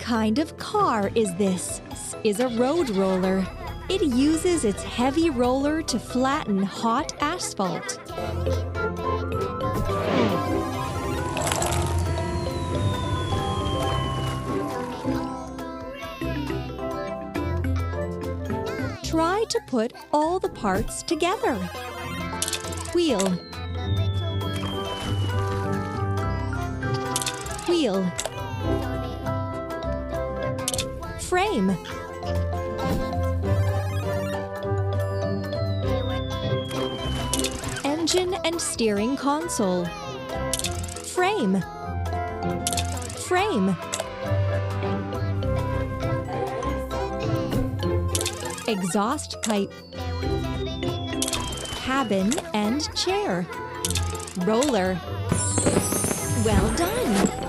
kind of car is this? Is a road roller. It uses its heavy roller to flatten hot asphalt. Try to put all the parts together. Wheel. Wheel. Frame. Engine and steering console. Frame. Frame. Exhaust pipe. Cabin and chair. Roller. Well done!